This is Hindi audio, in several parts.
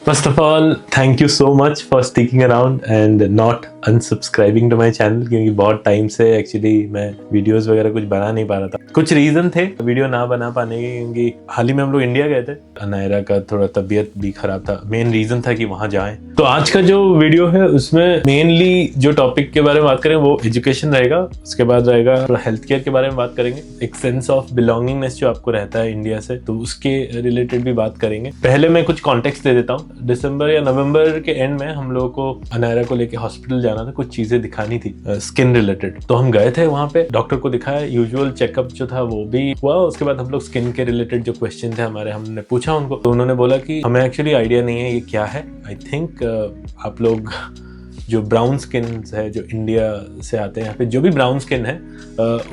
First of all, thank you so much for sticking around and not unsubscribing to my channel क्योंकि बहुत टाइम से एक्चुअली मैं वीडियोस वगैरह कुछ बना नहीं पा रहा था। कुछ रीजन थे वीडियो ना बना पाने के, क्योंकि हाल ही में हम लोग इंडिया गए थे। अनायरा का थोड़ा तबीयत भी खराब था, मेन रीजन था कि वहां जाएं। तो आज का जो वीडियो है उसमें मेनली जो टॉपिक के बारे में बात करें वो एजुकेशन रहेगा, उसके बाद रहेगा हेल्थ केयर के बारे में बात करेंगे, एक सेंस ऑफ बिलोंगिंगनेस जो आपको रहता है इंडिया से, तो उसके रिलेटेड भी बात करेंगे। पहले मैं कुछ कॉन्टेक्स्ट दे देता हूँ। दिसंबर या नवंबर के एंड में हम लोगों को अनायरा को लेके हॉस्पिटल जाना था, कुछ चीजें दिखानी थी स्किन रिलेटेड। तो हम गए थे वहां पे, डॉक्टर को दिखाया, यूजुअल चेकअप जो था वो भी हुआ। उसके बाद हम लोग स्किन के रिलेटेड जो क्वेश्चन थे हमारे, हमने पूछा उनको, तो उन्होंने बोला कि हमें एक्चुअली आइडिया नहीं है ये क्या है। आई थिंक आप लोग जो ब्राउन स्किन है, जो इंडिया से आते हैं यहाँ पे, जो भी ब्राउन स्किन है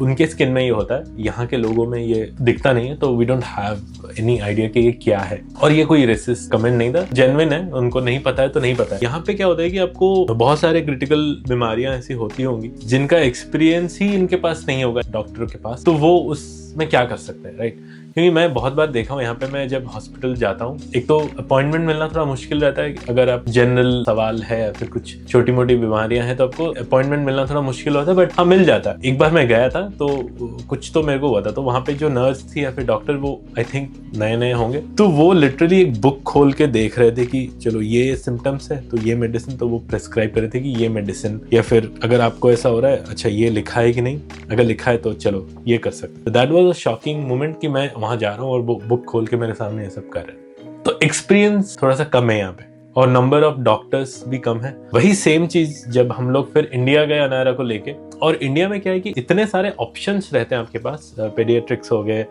उनके स्किन में ये होता है, यहाँ के लोगों में ये दिखता नहीं है। तो we don't have any idea कि ये क्या है। और ये कोई रेसिस्ट कमेंट नहीं था, जेन्युइन है, उनको नहीं पता है तो नहीं पता है। यहाँ पे क्या होता है कि आपको बहुत सारे क्रिटिकल बीमारियां ऐसी होती होंगी जिनका एक्सपीरियंस ही इनके पास नहीं होगा डॉक्टर के पास, तो वो उसमें क्या कर सकते हैं, राइट। क्योंकि मैं बहुत बार देखा हूँ यहाँ पे, मैं जब हॉस्पिटल जाता हूँ, एक तो अपॉइंटमेंट मिलना थोड़ा मुश्किल रहता है। अगर आप जनरल सवाल है या फिर कुछ छोटी मोटी बीमारियां हैं तो आपको अपॉइंटमेंट मिलना थोड़ा मुश्किल होता है, बट हाँ मिल जाता है। एक बार मैं गया था तो कुछ तो मेरे को हुआ था, तो वहाँ पे जो नर्स थी या फिर डॉक्टर, वो आई थिंक नए नए होंगे, तो वो लिटरली एक बुक खोल के देख रहे थे कि चलो ये सिम्टम्स है तो ये मेडिसिन, तो वो प्रिस्क्राइब कर रहे थे कि ये मेडिसिन, या फिर अगर आपको ऐसा हो रहा है, अच्छा ये लिखा है कि नहीं, अगर लिखा है तो चलो ये कर सकते। That was a shocking moment कि मैं वहां जा रहा हूँ और वो बुक खोल के मेरे सामने ये सब कर रहे हैं। तो एक्सपीरियंस थोड़ा सा कम है यहाँ पे, और नंबर ऑफ डॉक्टर्स भी कम है। वही सेम चीज जब हम लोग फिर इंडिया गए अनायरा को लेके, और इंडिया में क्या है कि इतने सारे ऑप्शंस रहते हैं आपके पास, पेडियाट्रिक्स हो गए,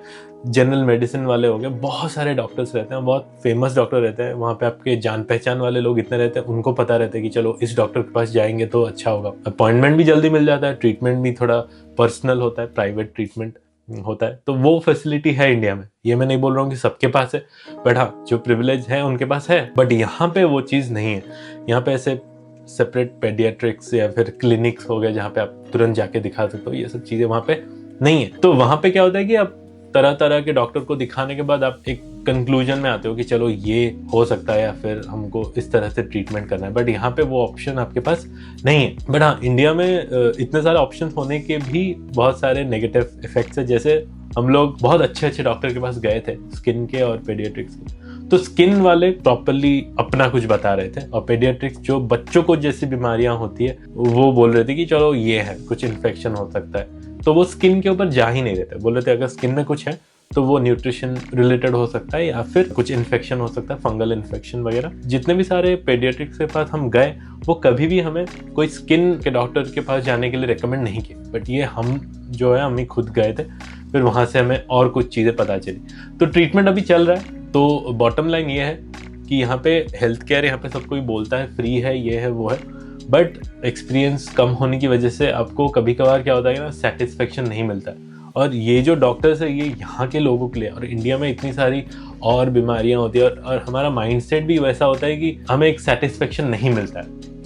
जनरल मेडिसिन वाले हो गए, बहुत सारे डॉक्टर्स रहते हैं, बहुत फेमस डॉक्टर रहते हैं वहाँ पे, आपके जान पहचान वाले लोग इतने रहते हैं, उनको पता रहता है कि चलो इस डॉक्टर के पास जाएंगे तो अच्छा होगा। अपॉइंटमेंट भी जल्दी मिल जाता है, ट्रीटमेंट भी थोड़ा पर्सनल होता है, प्राइवेट ट्रीटमेंट होता है। तो वो फैसिलिटी है इंडिया में, ये मैं नहीं बोल रहा हूँ कि सबके पास है, बट हाँ जो प्रिविलेज है उनके पास है। बट यहाँ पे वो चीज़ नहीं है। यहाँ पे ऐसे सेपरेट पेडियाट्रिक्स या फिर क्लिनिक्स हो गए जहाँ पे आप तुरंत जाके दिखा सकते हो, ये सब चीज़ें वहाँ पे नहीं है। तो वहाँ पे क्या होता है कि आप तरह तरह के डॉक्टर को दिखाने के बाद आप एक कंक्लूजन में आते हो कि चलो ये हो सकता है या फिर हमको इस तरह से ट्रीटमेंट करना है। बट यहाँ पे वो ऑप्शन आपके पास नहीं है। बट हाँ, इंडिया में इतने सारे ऑप्शन होने के भी बहुत सारे नेगेटिव इफेक्ट्स है। जैसे हम लोग बहुत अच्छे अच्छे डॉक्टर के पास गए थे स्किन के और पेडियाट्रिक्स के, तो स्किन वाले प्रॉपरली अपना कुछ बता रहे थे, और पेडियाट्रिक्स जो बच्चों को जैसी बीमारियां होती है वो बोल रहे थे कि चलो ये है, कुछ इन्फेक्शन हो सकता है। तो वो स्किन के ऊपर जा ही नहीं रहते, बोल रहे थे अगर स्किन में कुछ है तो वो न्यूट्रिशन रिलेटेड हो सकता है या फिर कुछ इन्फेक्शन हो सकता है, फंगल इन्फेक्शन वगैरह। जितने भी सारे पेडियाट्रिक्स के पास हम गए, वो कभी भी हमें कोई स्किन के डॉक्टर के पास जाने के लिए रेकमेंड नहीं किए। बट ये हम जो है, हम ही खुद गए थे, फिर वहां से हमें और कुछ चीजें पता चली। तो ट्रीटमेंट अभी चल रहा है। तो बॉटम लाइन ये है कि यहाँ पे हेल्थ केयर, यहाँ पे सब कोई बोलता है फ्री है, ये है वो है, बट एक्सपीरियंस कम होने की वजह से आपको कभी कभार क्या होता है ना, सेटिस्फेक्शन नहीं मिलता है। और ये जो डॉक्टर्स है ये यहाँ के लोगों के लिए, और इंडिया में इतनी सारी और बीमारियां होती है, और हमारा माइंडसेट भी वैसा होता है कि हमें एक सेटिस्फेक्शन नहीं मिलता है।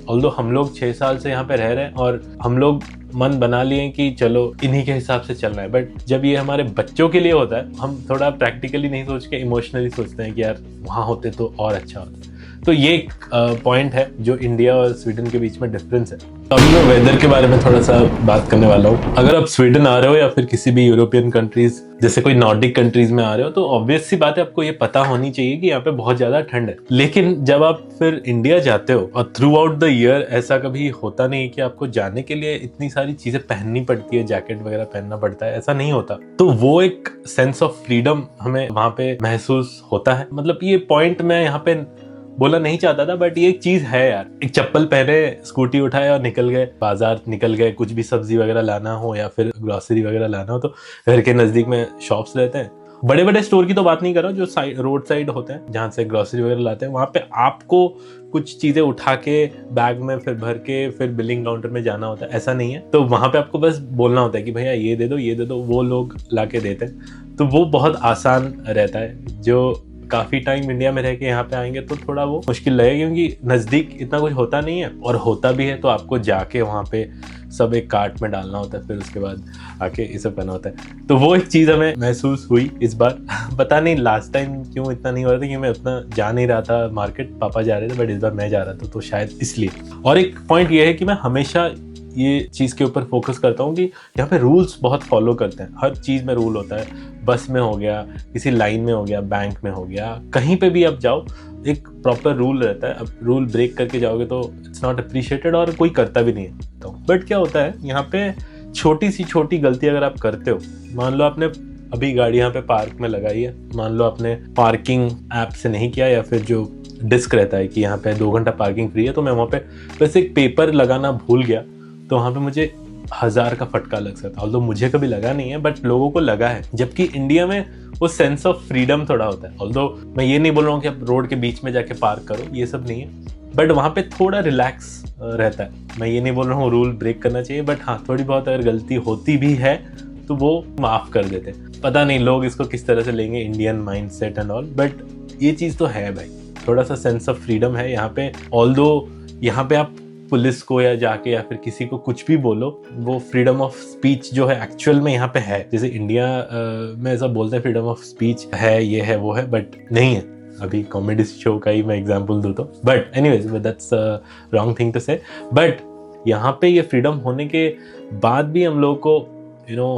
ऑल्दो हम लोग 6 साल से यहाँ पे रह रहे हैं और हम लोग मन बना लिए कि चलो इन्हीं के हिसाब से चलना है, बट जब ये हमारे बच्चों के लिए होता है, हम थोड़ा प्रैक्टिकली नहीं सोच के इमोशनली सोचते हैं कि यार वहाँ होते तो और अच्छा होता। तो ये एक पॉइंट है जो इंडिया और स्वीडन के बीच में डिफरेंस है। तो अभी मैं वेदर के बारे में थोड़ा सा बात करने वाला हूँ। अगर आप स्वीडन आ रहे हो या फिर किसी भी यूरोपियन कंट्रीज जैसे कोई नॉर्डिक कंट्रीज में आ रहे हो, तो ऑब्वियस सी बात है आपको ये पता होनी चाहिए कि यहाँ पे बहुत ज्यादा ठंड है। लेकिन जब आप फिर इंडिया जाते हो, और थ्रू आउट द ईयर ऐसा कभी होता नहीं कि आपको जाने के लिए इतनी सारी चीजें पहननी पड़ती है, जैकेट वगैरह पहनना पड़ता है, ऐसा नहीं होता। तो वो एक सेंस ऑफ फ्रीडम हमें वहां पे महसूस होता है। मतलब ये पॉइंट मैं यहाँ पे बोला नहीं चाहता था, बट ये एक चीज है यार। एक चप्पल पहने, स्कूटी उठाए और निकल गए, बाजार निकल गए, कुछ भी सब्जी वगैरह लाना हो या फिर ग्रोसरी वगैरह लाना हो, तो घर के नजदीक में शॉप्स रहते हैं। बड़े बड़े स्टोर की तो बात नहीं कर रहा हूँ, जो रोड साइड होते हैं जहाँ से ग्रोसरी वगैरह लाते हैं, वहां पे आपको कुछ चीजें उठा के बैग में फिर भर के फिर बिलिंग काउंटर में जाना होता है, ऐसा नहीं है। तो वहां पे आपको बस बोलना होता है कि भैया ये दे दो, ये दे दो, वो लोग ला के देते हैं। तो वो बहुत आसान रहता है। जो काफ़ी टाइम इंडिया में रह के यहाँ पे आएंगे तो थोड़ा वो मुश्किल लगेगा, क्योंकि नज़दीक इतना कुछ होता नहीं है, और होता भी है तो आपको जाके वहाँ पे सब एक कार्ट में डालना होता है, फिर उसके बाद आके ये सब करना होता है। तो वो एक चीज़ हमें महसूस हुई इस बार। पता नहीं लास्ट टाइम क्यों इतना नहीं हो रहा था, क्योंकि मैं उतना जा नहीं रहा था मार्केट, पापा जा रहे थे, बट इस बार मैं जा रहा था, तो शायद इसलिए। और एक पॉइंट ये है कि मैं हमेशा ये चीज़ के ऊपर फोकस करता हूँ कि यहाँ पे रूल्स बहुत फॉलो करते हैं, हर चीज़ में रूल होता है, बस में हो गया, किसी लाइन में हो गया, बैंक में हो गया, कहीं पे भी आप जाओ एक प्रॉपर रूल रहता है। अब रूल ब्रेक करके जाओगे तो इट्स नॉट अप्रिशिएटेड और कोई करता भी नहीं है। तो बट क्या होता है यहाँ पे, छोटी सी छोटी गलती अगर आप करते हो, मान लो आपने अभी गाड़ी यहाँ पे पार्क में लगाई है, मान लो आपने पार्किंग ऐप से नहीं किया, या फिर जो डिस्क रहता है कि यहाँ पे 2 घंटा पार्किंग फ्री है, तो मैं वहाँ पे बस एक पेपर लगाना भूल गया, तो वहाँ पे मुझे 1000 का फटका लग सकता है। ऑल्दो मुझे कभी लगा नहीं है, बट लोगों को लगा है। जबकि इंडिया में वो सेंस ऑफ फ्रीडम थोड़ा होता है। ऑल्दो मैं ये नहीं बोल रहा हूँ कि आप रोड के बीच में जाके पार्क करो, ये सब नहीं है, बट वहाँ पे थोड़ा रिलैक्स रहता है। मैं ये नहीं बोल रहा हूँ रूल ब्रेक करना चाहिए, बट हाँ थोड़ी बहुत अगर गलती होती भी है तो वो माफ़ कर देते। पता नहीं लोग इसको किस तरह से लेंगे, Indian mind set and all, but ये चीज़ तो है भाई, थोड़ा सा सेंस ऑफ फ्रीडम है यहाँ पे। ऑल्दो यहाँ पे आप पुलिस को या जाके या फिर किसी को कुछ भी बोलो, वो फ्रीडम ऑफ स्पीच जो है एक्चुअल में यहाँ पे है। जैसे इंडिया में ऐसा बोलते हैं फ्रीडम ऑफ स्पीच है, ये है वो है, बट नहीं है। अभी कॉमेडी शो का ही मैं एग्जांपल दूँ तो, but anyways that's wrong thing to say. But यहाँ पे ये फ्रीडम होने के बाद भी हम लोग को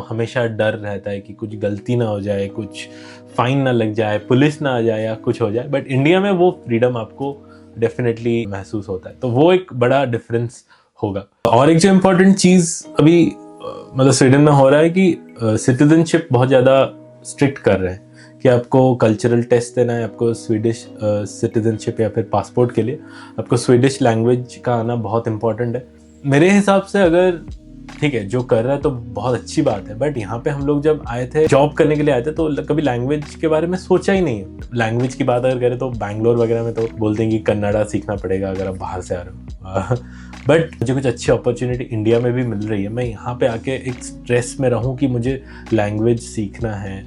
हमेशा डर रहता है कि कुछ गलती ना हो जाए, कुछ फाइन ना लग जाए, पुलिस ना आ जाए या कुछ हो जाए। बट इंडिया में वो फ्रीडम आपको डेफिनेटली महसूस होता है, तो वो एक बड़ा डिफरेंस होगा। और एक जो इम्पोर्टेंट चीज़ अभी मतलब स्वीडन में हो रहा है कि सिटीजनशिप बहुत ज़्यादा स्ट्रिक्ट कर रहे हैं कि आपको कल्चरल टेस्ट देना है, आपको स्वीडिश सिटीजनशिप या फिर पासपोर्ट के लिए आपको स्वीडिश लैंग्वेज का आना बहुत इंपॉर्टेंट है। मेरे हिसाब से अगर ठीक है जो कर रहा है तो बहुत अच्छी बात है, बट यहाँ पे हम लोग जब आए थे, जॉब करने के लिए आए थे, तो कभी लैंग्वेज के बारे में सोचा ही नहीं है। लैंग्वेज की बात अगर करें तो बैंगलोर वगैरह में तो बोलते हैं कि कन्नड़ा सीखना पड़ेगा अगर आप बाहर से आ रहे हो। बट मुझे कुछ अच्छी अपॉर्चुनिटी इंडिया में भी मिल रही है। मैं यहाँ पे आके एक स्ट्रेस में रहूँ कि मुझे लैंग्वेज सीखना है,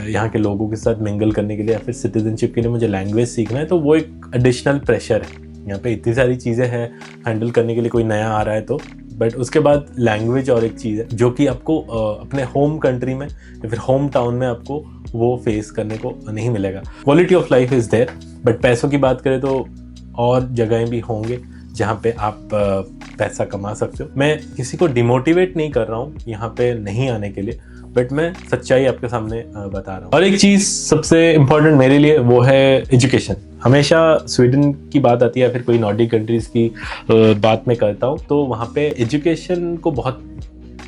यहाँ के लोगों के साथ मिंगल करने के लिए या फिर सिटीजनशिप के लिए मुझे लैंग्वेज सीखना है, तो वो एक एडिशनल प्रेशर है। यहाँ पे इतनी सारी चीज़ें हैं हैंडल करने के लिए, कोई नया आ रहा है तो, बट उसके बाद लैंग्वेज और एक चीज़ है जो कि आपको अपने होम कंट्री में या फिर होम टाउन में आपको वो फेस करने को नहीं मिलेगा। Quality of life is there, but पैसों की बात करें तो और जगहें भी होंगे जहाँ पे आप पैसा कमा सकते हो। मैं किसी को डिमोटिवेट नहीं कर रहा हूँ यहाँ पे नहीं आने के लिए, बट मैं सच्चाई आपके सामने बता रहा हूँ। और एक चीज़ सबसे इम्पोर्टेंट मेरे लिए वो है एजुकेशन। हमेशा स्वीडन की बात आती है या फिर कोई नॉर्डिक कंट्रीज़ की बात मैं करता हूँ, तो वहाँ पे एजुकेशन को बहुत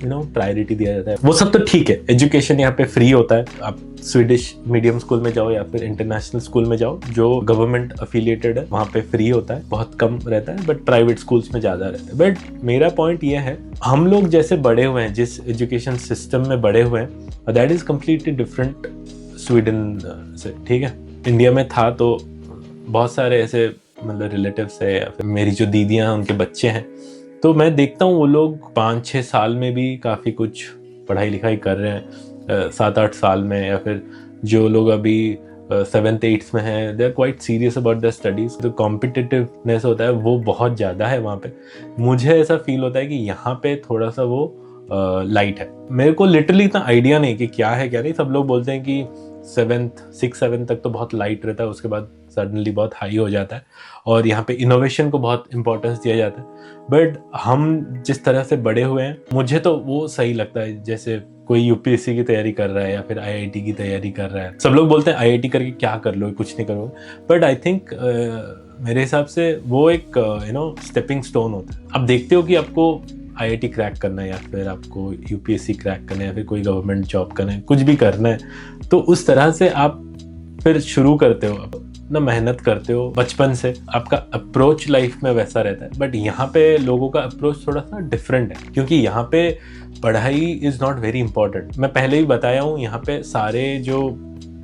प्रायोरिटी दिया जाता है। वो सब तो ठीक है, एजुकेशन यहाँ पे फ्री होता है। आप स्वीडिश मीडियम स्कूल में जाओ या फिर इंटरनेशनल स्कूल में जाओ जो गवर्नमेंट अफिलिएटेड है, वहाँ पे फ्री होता है, बहुत कम रहता है, बट प्राइवेट स्कूल्स में ज़्यादा रहता है। बट मेरा पॉइंट ये है, हम लोग जैसे बड़े हुए हैं, जिस एजुकेशन सिस्टम में बड़े हुए हैं, that is completely different Sweden से। ठीक है, इंडिया में था तो बहुत सारे ऐसे मतलब रिलेटिव्स है या फिर मेरी जो दीदियाँ उनके बच्चे हैं, तो मैं देखता हूँ वो लोग 5-6 साल में भी काफ़ी कुछ पढ़ाई लिखाई कर रहे हैं, 7-8 साल में, या फिर जो लोग अभी 7th-8th में हैं, they are quite serious about the studies. तो कॉम्पिटिटिवनेस होता है वो बहुत ज़्यादा है वहाँ पे। मुझे ऐसा फील होता है कि यहाँ पे थोड़ा सा वो लाइट है। मेरे को लिटरली इतना आइडिया नहीं कि क्या है क्या नहीं। सब लोग बोलते हैं कि 6-7 तक तो बहुत लाइट रहता है, उसके बाद सडनली बहुत हाई हो जाता है, और यहाँ पे इनोवेशन को बहुत इंपॉर्टेंस दिया जाता है। बट हम जिस तरह से बड़े हुए हैं, मुझे तो वो सही लगता है। जैसे कोई यूपीएससी की तैयारी कर रहा है या फिर आईआईटी की तैयारी कर रहा है, सब लोग बोलते हैं आईआईटी करके क्या कर लो, कुछ नहीं करो, बट आई थिंक मेरे हिसाब से वो एक स्टेपिंग स्टोन होता है। आप देखते हो कि आपको आईआईटी क्रैक करना है या फिर आपको यूपीएससी क्रैक करना है या फिर कोई गवर्नमेंट जॉब करना है, कुछ भी करना है, तो उस तरह से आप फिर शुरू करते हो ना, मेहनत करते हो बचपन से, आपका अप्रोच लाइफ में वैसा रहता है। बट यहाँ पे लोगों का अप्रोच थोड़ा सा डिफरेंट है, क्योंकि यहाँ पे पढ़ाई इज़ नॉट वेरी इंपॉर्टेंट। मैं पहले ही बताया हूँ, यहाँ पे सारे जो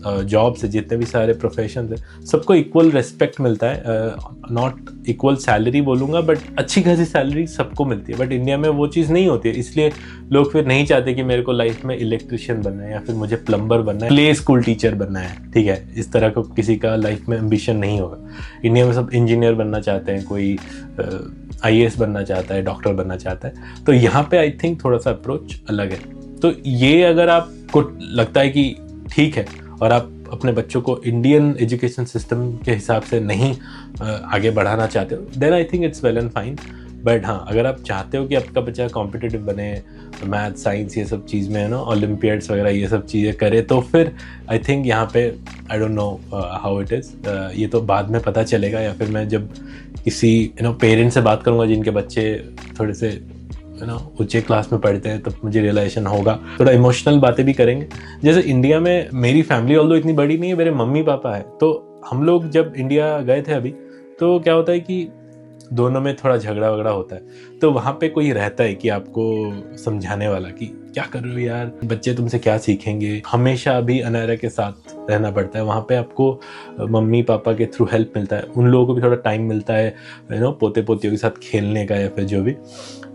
जॉब्स है, जितने भी सारे प्रोफेशन है, सबको इक्वल रिस्पेक्ट मिलता है। नॉट इक्वल सैलरी बोलूँगा, बट अच्छी खासी सैलरी सबको मिलती है। बट इंडिया में वो चीज़ नहीं होती है, इसलिए लोग फिर नहीं चाहते कि मेरे को लाइफ में इलेक्ट्रिशियन बनना है या फिर मुझे प्लम्बर बनना है, प्ले स्कूल टीचर बनना है, ठीक है। इस तरह का किसी का लाइफ में एम्बिशन नहीं होगा। इंडिया में सब इंजीनियर बनना चाहते हैं, कोई IAS बनना चाहता है, डॉक्टर बनना चाहता है। तो यहाँ पे आई थिंक थोड़ा सा अप्रोच अलग है। तो ये अगर आपको लगता है कि ठीक है और आप अपने बच्चों को इंडियन एजुकेशन सिस्टम के हिसाब से नहीं आगे बढ़ाना चाहते हो, then I think it's well and fine. But हाँ, अगर आप चाहते हो कि आपका बच्चा कॉम्पिटिटिव बने, मैथ साइंस ये सब चीज़ में है ना, ओलंपियाड्स वगैरह ये सब चीज़ें करे, तो फिर आई थिंक यहाँ पे I don't know how it is, ये तो बाद में पता चलेगा, या फिर मैं जब किसी पेरेंट्स से बात करूँगा जिनके बच्चे थोड़े से ऊंचे क्लास में पढ़ते हैं, तब मुझे रियलाइजेशन होगा। थोड़ा इमोशनल बातें भी करेंगे। जैसे इंडिया में मेरी फैमिली ऑल्दो इतनी बड़ी नहीं है, मेरे मम्मी पापा है, तो हम लोग जब इंडिया गए थे अभी, तो क्या होता है कि दोनों में थोड़ा झगड़ा वगड़ा होता है। तो वहाँ पे कोई रहता है कि आपको समझाने वाला कि क्या कर रहे हो यार, बच्चे तुमसे क्या सीखेंगे। हमेशा अभी अनारा के साथ रहना पड़ता है। वहाँ पे आपको मम्मी पापा के थ्रू हेल्प मिलता है, उन लोगों को भी थोड़ा टाइम मिलता है पोते पोतियों के साथ खेलने का या फिर जो भी।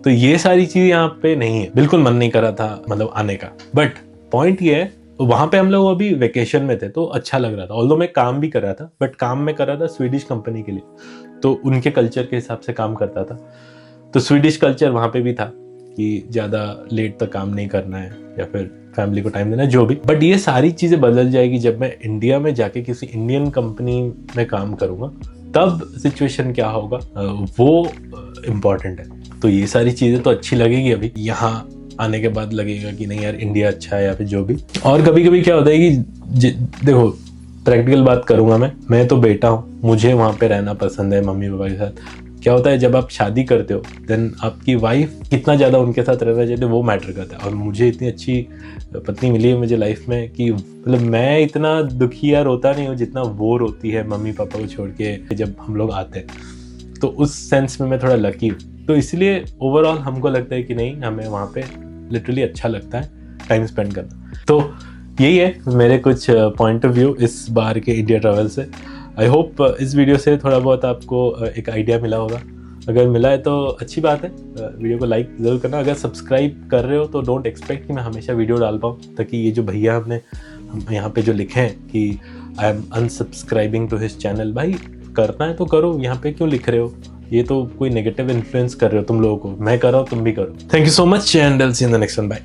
तो ये सारी चीज़ यहाँ पे नहीं है। बिल्कुल मन नहीं कर रहा था मतलब आने का। बट पॉइंट ये है, वहाँ पे हम लोग अभी वेकेशन में थे तो अच्छा लग रहा था। ऑल्दो मैं काम भी कर रहा था, बट काम में कर रहा था स्वीडिश कंपनी के लिए, तो उनके कल्चर के हिसाब से काम करता था। तो स्वीडिश कल्चर वहाँ पे भी था कि ज़्यादा लेट तक काम नहीं करना है या फिर फैमिली को टाइम देना है, जो भी। बट ये सारी चीज़ें बदल जाएगी जब मैं इंडिया में जाके किसी इंडियन कंपनी में काम करूँगा। तब सिचुएशन क्या होगा वो इम्पॉर्टेंट है। तो ये सारी चीज़ें तो अच्छी लगेगी अभी, यहाँ आने के बाद लगेगा कि नहीं यार इंडिया अच्छा है या फिर जो भी। और कभी कभी क्या होता है कि देखो प्रैक्टिकल बात करूँगा, मैं तो बेटा हूँ, मुझे वहाँ पे रहना पसंद है मम्मी पापा के साथ। क्या होता है जब आप शादी करते हो, देन आपकी वाइफ कितना ज़्यादा उनके साथ रहना चाहते हो वो मैटर करता है। और मुझे इतनी अच्छी पत्नी मिली है मुझे लाइफ में कि मतलब मैं इतना दुखी या रोता नहीं हूँ जितना वो रोती है मम्मी पापा को छोड़ के जब हम लोग आते हैं। तो उस सेंस में मैं थोड़ा लकी हूँ। तो इसलिए ओवरऑल हमको लगता है कि नहीं, हमें वहाँ पे लिटरली अच्छा लगता है टाइम स्पेंड करना। तो यही है मेरे कुछ पॉइंट ऑफ व्यू इस बार के इंडिया ट्रैवल से। आई होप इस वीडियो से थोड़ा बहुत आपको एक आइडिया मिला होगा। अगर मिला है तो अच्छी बात है, वीडियो को लाइक ज़रूर करना। अगर सब्सक्राइब कर रहे हो तो डोंट एक्सपेक्ट कि मैं हमेशा वीडियो डाल पाऊँ, ताकि ये जो भैया हमने यहाँ पे जो लिखे हैं कि I am unsubscribing to his channel, भाई करना है तो करो, यहाँ पे क्यों लिख रहे हो? ये तो कोई नेगेटिव इन्फ्लुएंस कर रहे हो तुम लोगों को। मैं कर रहा हूँ, तुम भी करो। Thank you so much and I will see you in the next one. Bye.